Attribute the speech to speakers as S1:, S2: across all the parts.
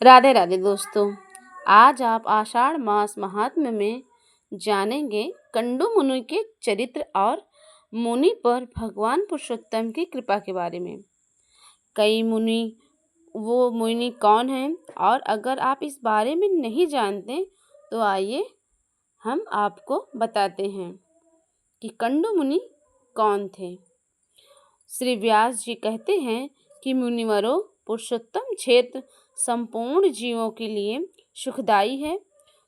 S1: राधे राधे दोस्तों। आज आप आषाढ़ मास महात्म्य में जानेंगे कंडू मुनि के चरित्र और मुनि पर भगवान पुरुषोत्तम की कृपा के बारे में। कई मुनि वो मुनि कौन हैं, और अगर आप इस बारे में नहीं जानते तो आइए हम आपको बताते हैं कि कंडू मुनि कौन थे। श्री व्यास जी कहते हैं कि मुनिवरों, पुरुषोत्तम क्षेत्र संपूर्ण जीवों के लिए सुखदायी है।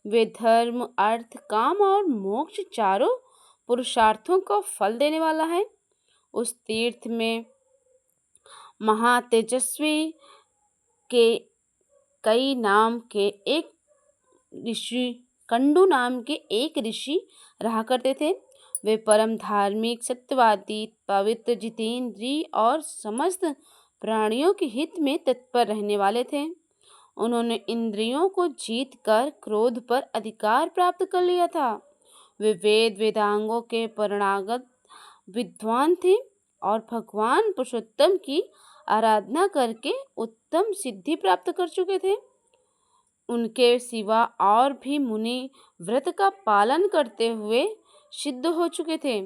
S1: वे धर्म, अर्थ, काम और मोक्ष चारों पुरुषार्थों को फल देने वाला है। उस तीर्थ में महातेजस्वी के कई नाम के एक ऋषि कंडू नाम के एक ऋषि रहा करते थे। वे परम धार्मिक, सत्यवादी, पवित्र, जितेंद्रिय और समस्त प्राणियों के हित में तत्पर रहने वाले थे। उन्होंने इंद्रियों को जीत कर क्रोध पर अधिकार प्राप्त कर लिया था। वे वेद वेदांगों के परणागत विद्वान थे और भगवान पुरुषोत्तम की आराधना करके उत्तम सिद्धि प्राप्त कर चुके थे। उनके सिवा और भी मुनि व्रत का पालन करते हुए सिद्ध हो चुके थे।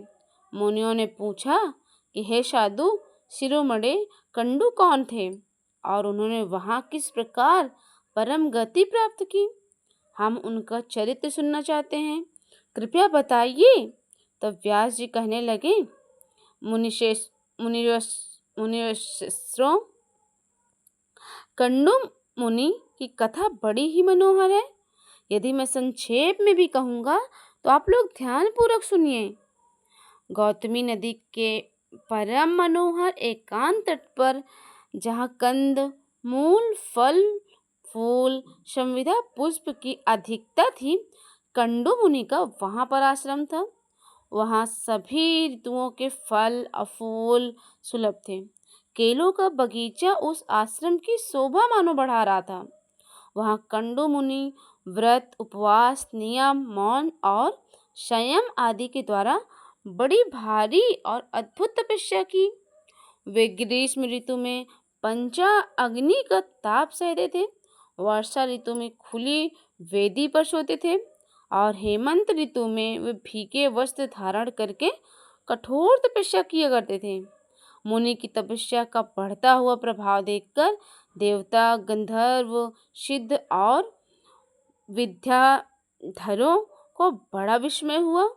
S1: मुनियों ने पूछा कि हे साधु शिरोमणि, कंडू कौन थे और उन्होंने वहां किस प्रकार परम गति प्राप्त की। हम उनका चरित्र सुनना चाहते हैं, कृपया बताइए। तब व्यास जी कहने लगे, मुनिश्रेष्ठों, कंडू मुनि की कथा बड़ी ही मनोहर है। यदि मैं संक्षेप में भी कहूँगा तो आप लोग ध्यानपूर्वक सुनिए। गौतमी नदी के परम मनोहर एकांत तट पर, जहाँ कंद मूल, फल फूल, संविदा पुष्प की अधिकता थी, कंडू मुनि का वहाँ पर आश्रम था। वहाँ सभी ऋतुओं के फल और फूल सुलभ थे। केलों का बगीचा उस आश्रम की शोभा मानो बढ़ा रहा था। वहाँ कंडू मुनि व्रत, उपवास, नियम, मौन और संयम आदि के द्वारा बड़ी भारी और अद्भुत तपस्या की। वे ग्रीष्म ऋतु में पंचा अग्नि का ताप सहते थे, वर्षा ऋतु में खुली वेदी पर सोते थे और हेमंत ऋतु में वे भीगे वस्त्र धारण करके कठोर तपस्या किया करते थे। मुनि की तपस्या का बढ़ता हुआ प्रभाव देखकर देवता, गंधर्व, सिद्ध और विद्याधरों को बड़ा विस्मय हुआ।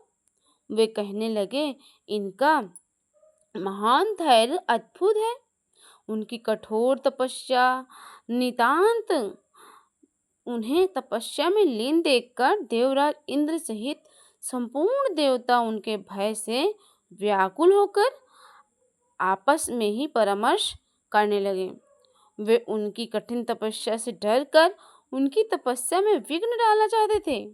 S1: वे कहने लगे, इनका महान धैर्य अद्भुत है। उनकी कठोर तपस्या नितांत। उन्हें तपस्या में लीन देखकर देवराज इंद्र सहित संपूर्ण देवता उनके भय से व्याकुल होकर आपस में ही परामर्श करने लगे। वे उनकी कठिन तपस्या से डरकर उनकी तपस्या में विघ्न डालना चाहते थे।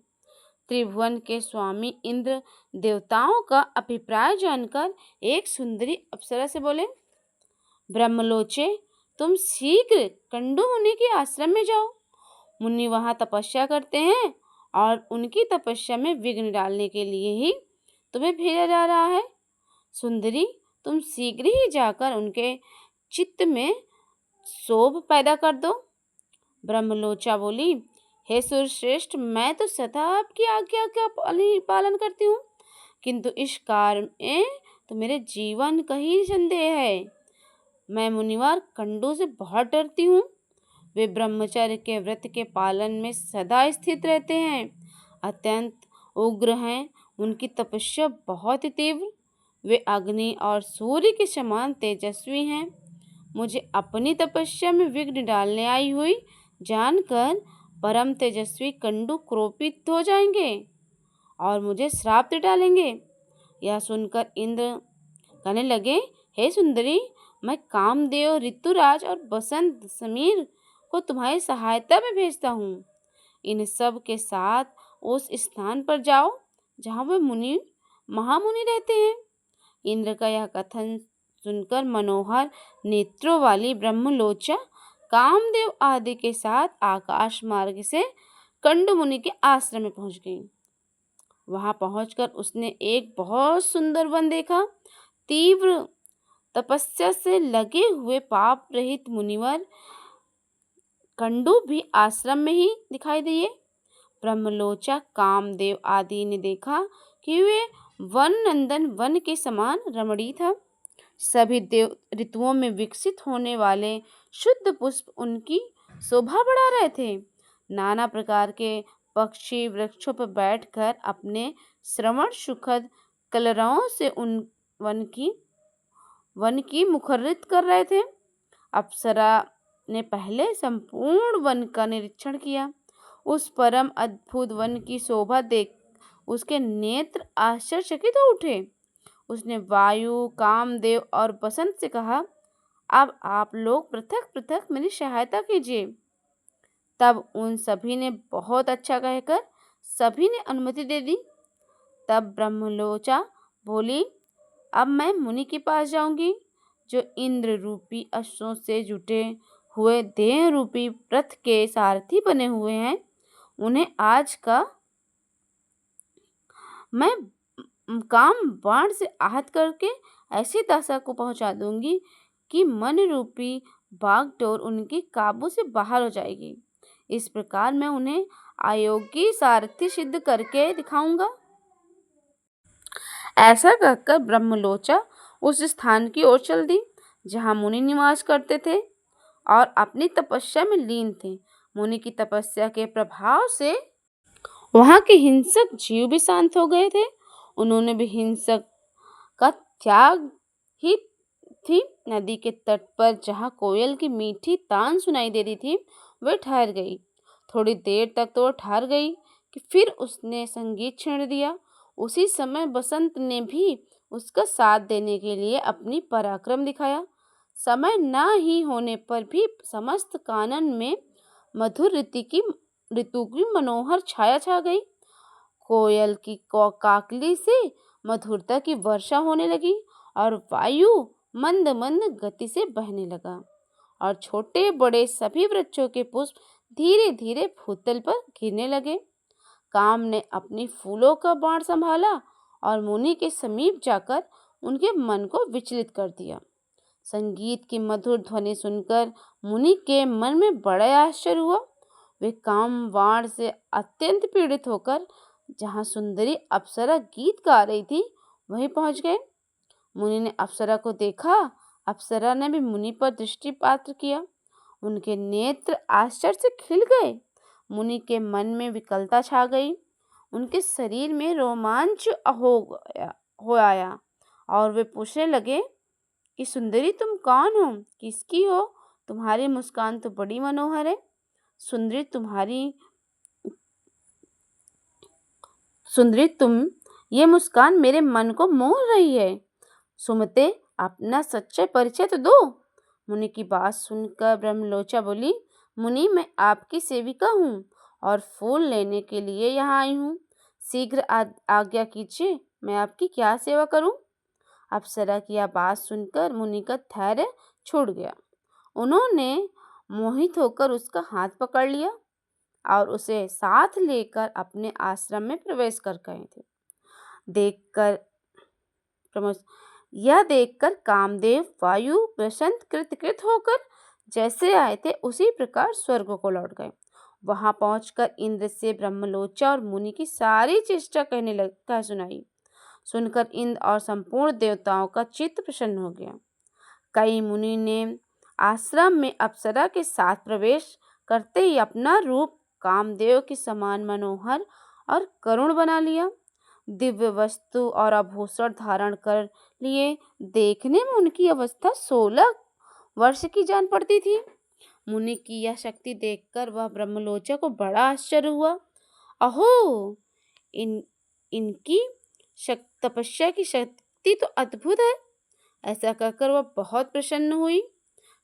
S1: त्रिभुवन के स्वामी इंद्र देवताओं का अभिप्राय जानकर एक सुंदरी अप्सरा से बोले, ब्रह्मलोचे, तुम शीघ्र कंडू मुनि के आश्रम में जाओ। मुनि वहां तपस्या करते हैं और उनकी तपस्या में विघ्न डालने के लिए ही तुम्हें भेजा जा रहा है। सुंदरी, तुम शीघ्र ही जाकर उनके चित्त में शोभ पैदा कर दो। ब्रह्मलोचा बोली, हे सुरश्रेष्ठ, मैं तो सदा आपकी आज्ञा का पालन करती हूँ, किंतु इस कार्य में तो मेरे जीवन का ही संदेह है। मैं मुनिवर कंडू से बहुत डरती हूँ। वे ब्रह्मचर्य के व्रत के पालन में सदा स्थित रहते हैं, अत्यंत उग्र हैं, उनकी तपस्या बहुत ही तीव्र। वे अग्नि और सूर्य के समान तेजस्वी हैं। मुझे अपनी तपस्या में विघ्न डालने आई हुई जानकर परम तेजस्वी कंडू क्रोधित हो जाएंगे और मुझे श्राप दे डालेंगे। यह सुनकर इंद्र कहने लगे, हे सुंदरी, मैं कामदेव, ऋतुराज और बसंत समीर को तुम्हारी सहायता में भेजता हूँ। इन सब के साथ उस स्थान पर जाओ जहाँ वे मुनि महामुनि रहते हैं। इंद्र का यह कथन सुनकर मनोहर नेत्रों वाली ब्रह्मलोचा कामदेव आदि के साथ आकाश मार्ग से कंडू मुनि के आश्रम में पहुंच गई। वहां पहुंचकर उसने एक बहुत सुंदर वन देखा। तीव्र तपस्या से लगे हुए पाप रहित मुनिवर कंडू भी आश्रम में ही दिखाई दिए। ब्रह्मलोचा, कामदेव आदि ने देखा कि वे वन नंदन वन के समान रमणीय था। सभी देव ऋतुओं में विकसित होने वाले शुद्ध पुष्प उनकी शोभा बढ़ा रहे थे। नाना प्रकार के पक्षी वृक्षों पर बैठकर अपने श्रवण सुखद कलरवों से उन वन की मुखरित कर रहे थे। अप्सरा ने पहले संपूर्ण वन का निरीक्षण किया। उस परम अद्भुत वन की शोभा देख उसके नेत्र आश्चर्यचकित हो उठे। उसने वायु, कामदेव और बसंत से कहा, अब आप लोग पृथक पृथक मेरी सहायता कीजिए। तब उन सभी ने बहुत अच्छा कहकर सभी ने अनुमति दे दी। तब ब्रह्मलोचा बोली, अब मैं मुनि के पास जाऊंगी जो इंद्र रूपी अश्वों से जुटे हुए देह रूपी रथ के सारथी बने हुए हैं। उन्हें आज का मैं काम बाण से आहत करके ऐसी दशा को पहुंचा दूंगी कि मन रूपी बागडोर उनके काबू से बाहर हो जाएगी। इस प्रकार मैं उन्हें अयोग्य सारथी सिद्ध करके दिखाऊंगा। ऐसा कहकर ब्रह्मलोचा उस स्थान की ओर चल दी जहाँ मुनि निवास करते थे और अपनी तपस्या में लीन थे। मुनि की तपस्या के प्रभाव से वहाँ के हिंसक जीव भी शांत हो गए थे। उन्होंने भी हिंसक का त्याग ही थी। नदी के तट पर जहाँ कोयल की मीठी तान सुनाई दे रही थी, वह ठहर गई। थोड़ी देर तक तो वह ठहर गई कि फिर उसने संगीत छेड़ दिया। उसी समय बसंत ने भी उसका साथ देने के लिए अपनी पराक्रम दिखाया। समय न ही होने पर भी समस्त कानन में मधुर ऋतु की मनोहर छाया छा गई। कोयल की काकली से मधुरता की वर्षा होने लगी और वायु मंद मंद गति से बहने लगा और छोटे बड़े सभी वृक्षों के पुष्प धीरे धीरे भूतल पर गिरने लगे। काम ने अपनी फूलों का बाण संभाला और मुनि के समीप जाकर उनके मन को विचलित कर दिया। संगीत की मधुर ध्वनि सुनकर मुनि के मन में बड़ा आश्चर्य हुआ। वे काम बाण से अत्यंत पीड़ित होकर जहाँ सुंदरी अप्सरा गीत गा रही थी वहीं पहुंच गए। मुनि ने अप्सरा को देखा। अप्सरा ने भी मुनि पर दृष्टिपात किया। उनके नेत्र आश्चर्य से खिल गए। मुनि के मन में विकलता छा गई। उनके शरीर में रोमांच हो आया और वे पूछने लगे कि सुंदरी, तुम कौन हो, किसकी हो? तुम्हारी मुस्कान तो बड़ी मनोहर है। सुंदरी तुम ये मुस्कान मेरे मन को मोह रही है। सुमते, अपना सच्चा परिचय तो दो। मुनि की बात सुनकर ब्रह्मलोचा बोली, मुनि, मैं आपकी सेविका हूँ और फूल लेने के लिए यहाँ आई हूँ। शीघ्र आज्ञा कीजिए, मैं आपकी क्या सेवा करूँ? अप्सरा की यह बात सुनकर मुनि का धैर्य छूट गया। उन्होंने मोहित होकर उसका हाथ पकड़ लिया और उसे साथ लेकर अपने आश्रम में प्रवेश कर गए थे। यह देखकर कामदेव वायु बसंत कृतकृत होकर जैसे आए थे उसी प्रकार स्वर्ग को लौट गए। वहां पहुंचकर इंद्र से ब्रह्मलोचा और मुनि की सारी चेष्टा कह सुनाई। सुनकर इंद्र और संपूर्ण देवताओं का चित्त प्रसन्न हो गया। कई मुनि ने आश्रम में अप्सरा के साथ प्रवेश करते ही अपना रूप कामदेव के समान मनोहर और करुण बना लिया। दिव्य वस्तु और आभूषण धारण कर लिए देखने में उनकी अवस्था 16 वर्ष की जान पड़ती थी। मुनि की यह शक्ति देखकर वह ब्रह्मलोचा को बड़ा आश्चर्य हुआ। अहो, इनकी तपस्या की शक्ति तो अद्भुत है। ऐसा कहकर वह बहुत प्रसन्न हुई।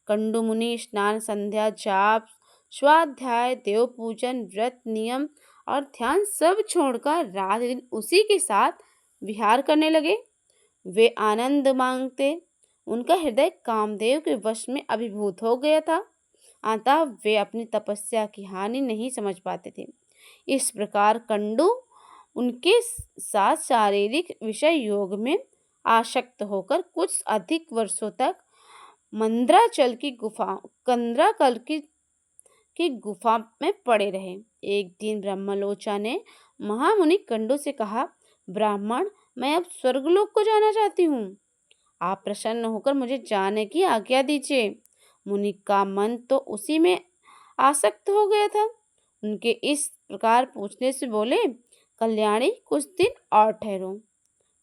S1: कंडू मुनि स्नान, संध्या, जाप, स्वाध्याय, देव पूजन, व्रत, नियम और ध्यान सब छोड़कर रात दिन उसी के साथ विहार करने लगे। वे आनंद मांगते। उनका हृदय कामदेव के वश में अभिभूत हो गया था, अतः वे अपनी तपस्या की हानि नहीं समझ पाते थे। इस प्रकार कंडू उनके साथ शारीरिक विषय योग में आसक्त होकर कुछ अधिक वर्षों तक कंदराकल की कि गुफा में पड़े रहे। एक दिन ब्रह्मलोचा ने महामुनि कंडू से कहा, ब्राह्मण, मैं अब स्वर्गलोक को जाना चाहती हूँ। आप प्रसन्न होकर मुझे जाने की आज्ञा दीजिए। मुनि का मन तो उसी में आसक्त हो गया था। उनके इस प्रकार पूछने से बोले, कल्याणी, कुछ दिन और ठहरो।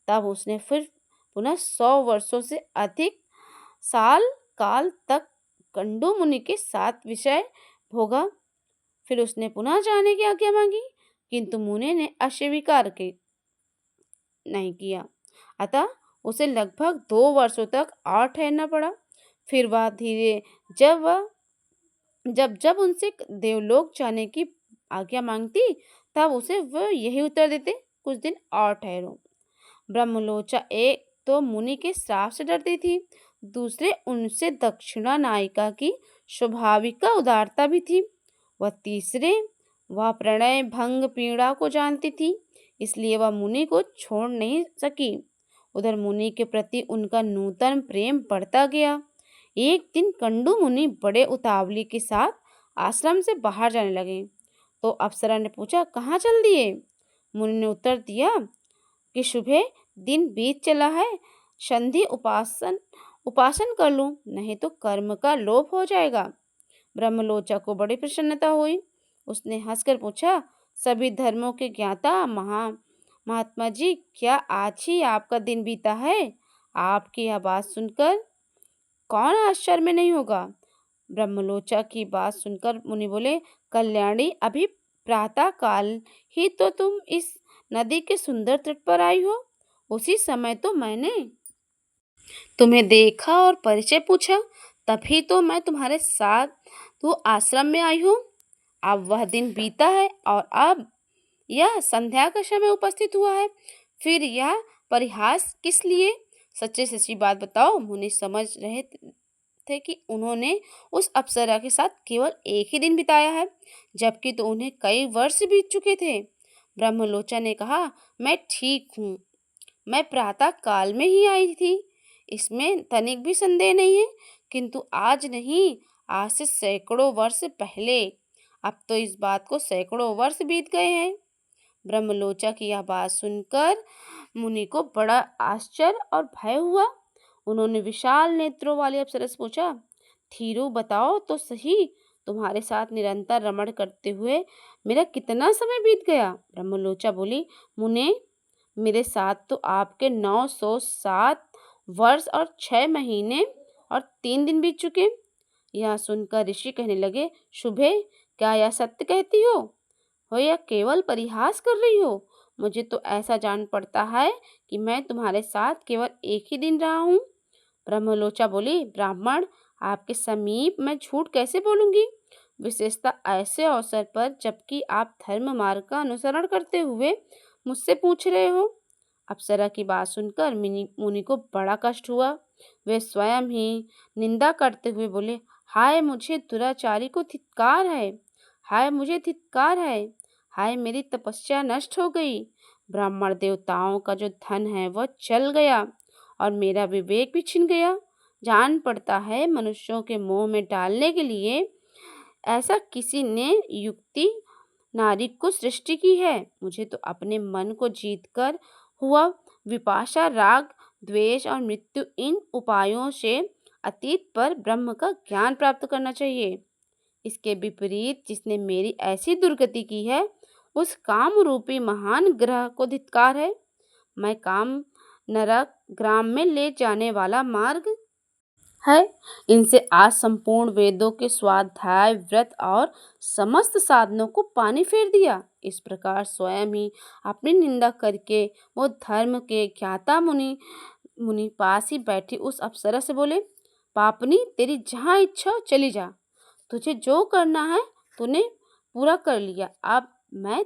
S1: तब उसने फिर पुनः 100 वर्षों से अधिक साल काल तक कंडू मुनि के साथ विषय भोगा। फिर उसने पुनः जाने की आज्ञा मांगी, किंतु मुनि ने अस्वीकार नहीं किया। अतः उसे लगभग 2 वर्षों तक और ठहरना पड़ा। फिर वह धीरे जब उनसे देवलोक जाने की आज्ञा मांगती, तब उसे वह यही उत्तर देते, कुछ दिन और ठहरो। ब्रह्मलोचा एक तो मुनि के श्राप से डरती थी, दूसरे उनसे दक्षिणा नायिका की स्वाभाविक उदारता भी थी, तीसरे वह प्रणय भंग पीड़ा को जानती थी, इसलिए वह मुनि को छोड़ नहीं सकी। उधर मुनि के प्रति उनका नूतन प्रेम बढ़ता गया। एक दिन कंडू मुनि बड़े उतावली के साथ आश्रम से बाहर जाने लगे, तो अप्सरा ने पूछा, कहाँ चल दिए? मुनि ने उत्तर दिया कि सुबह दिन बीत चला है, संधि उपासन कर लूं, नहीं तो कर्म का लोप हो जाएगा। ब्रह्मलोचा को बड़ी प्रसन्नता हुई। उसने हंसकर पूछा, सभी धर्मों के ज्ञाता महात्मा जी, क्या आज ही आपका दिन बीता है? आपकी यह बात सुनकर कौन आश्चर्य में नहीं होगा? ब्रह्मलोचा की बात सुनकर मुनि बोले, कल्याणी, अभी प्रातः काल ही तो तुम इस नदी के सुंदर तट पर आई हो। उसी समय तो मैंने तुम्हें देखा और परिचय पूछा, तभी तो मैं तुम्हारे साथ तो आश्रम में आई हूँ। अब वह दिन बीता है और अब यह संध्या का समय उपस्थित हुआ है, फिर यह परिहास किस लिए? सच्ची सच्ची बात बताओ। मुनि समझ रहे थे कि उन्होंने उस अप्सरा के साथ केवल एक ही दिन बिताया है, जबकि तो उन्हें कई वर्ष बीत चुके थे। ब्रह्मलोचा ने कहा, मैं ठीक हूँ, मैं प्रातः काल में ही आई थी, इसमें तनिक भी संदेह नहीं है, किंतु आज नहीं, आज से सैकड़ों वर्ष पहले। अब तो इस बात को सैकड़ों वर्ष बीत गए हैं। ब्रह्मलोचा की यह बात सुनकर मुनि को बड़ा आश्चर्य और भय हुआ। उन्होंने विशाल नेत्रों वाली अप्सरा से पूछा, धीरू, बताओ तो सही, तुम्हारे साथ निरंतर रमण करते हुए मेरा कितना समय बीत गया? ब्रह्मलोचा बोली, मुने, मेरे साथ तो आपके 907 वर्ष और 6 महीने और 3 दिन बीत चुके। यह सुनकर ऋषि कहने लगे, शुभे, क्या यह सत्य कहती हो या केवल परिहास कर रही हो? मुझे तो ऐसा जान पड़ता है कि मैं तुम्हारे साथ केवल एक ही दिन रहा हूँ। ब्रह्मलोचा बोली, ब्राह्मण, आपके समीप मैं झूठ कैसे बोलूंगी, विशेषतः ऐसे अवसर पर जबकि आप धर्म मार्ग का अनुसरण करते हुए मुझसे पूछ रहे हो। अप्सरा की बात सुनकर मुनि को बड़ा कष्ट हुआ। वे स्वयं ही निंदा करते हुए बोले, हाय मुझे दुराचारी को धिक्कार है, हाय मुझे धिक्कार है, हाय मेरी तपस्या नष्ट हो गई। ब्राह्मण देवताओं का जो धन है वह चल गया और मेरा विवेक भी छिन गया। जान पड़ता है मनुष्यों के मोह में डालने के लिए ऐसा किसी ने युक्ति नारी को सृष्टि की है। मुझे तो अपने मन को जीतकर हुआ विपाशा, राग, द्वेष और मृत्यु, इन उपायों से अतीत पर ब्रह्म का ज्ञान प्राप्त करना चाहिए। इसके विपरीत जिसने मेरी ऐसी दुर्गति की है, उस काम रूपी महान ग्रह को धिक्कार है। मैं काम नरक ग्राम में ले जाने वाला मार्ग है। इनसे आज संपूर्ण वेदों के स्वाध्याय, व्रत और समस्त साधनों को पानी फेर दिया। इस प्रकार स्वयं ही अपनी निंदा करके वो धर्म के ज्ञाता मुनि पास ही बैठी उस अप्सरा से बोले, पापनी, तेरी जहाँ इच्छा हो चली जा, तुझे जो करना है तूने पूरा कर लिया। अब मैं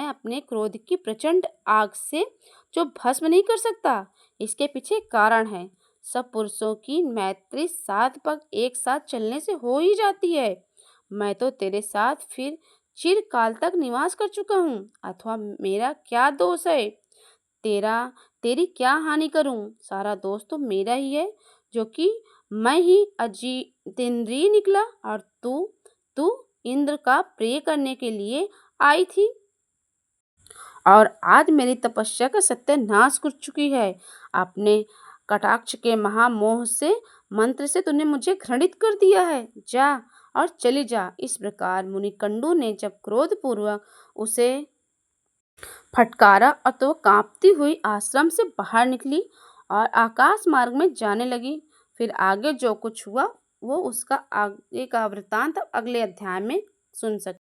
S1: अपने क्रोध की प्रचंड आग से जो भस्म नहीं कर सकता, इसके पीछे कारण है। सब पुरुषों की मैत्री 7 पग एक साथ चलने से हो ही जाती है। मैं तो तेरे साथ फिर चिरकाल तक निवास कर चुका हूँ, अथवा मेरा क्या दोष है? तेरी क्या हानि करूं? सारा दोष तो मेरा ही है, जो कि मैं ही अजितेंद्रिय निकला और तू इंद्र का प्रिय करने के लिए आई थी और आज मेरी तपस्या का सत्यानाश कर चुकी है। अपने कटाक्ष के महामोह से मंत्र से तूने मुझे घृणित कर दिया है। जा और चली जा। इस प्रकार मुनिकंडू ने जब क्रोधपूर्वक उसे फटकारा और तो कांपती हुई आश्रम से बाहर निकली और आकाश मार्ग में जाने लगी। फिर आगे जो कुछ हुआ वो उसका आगे का वृतांत अगले अध्याय में सुन सकते।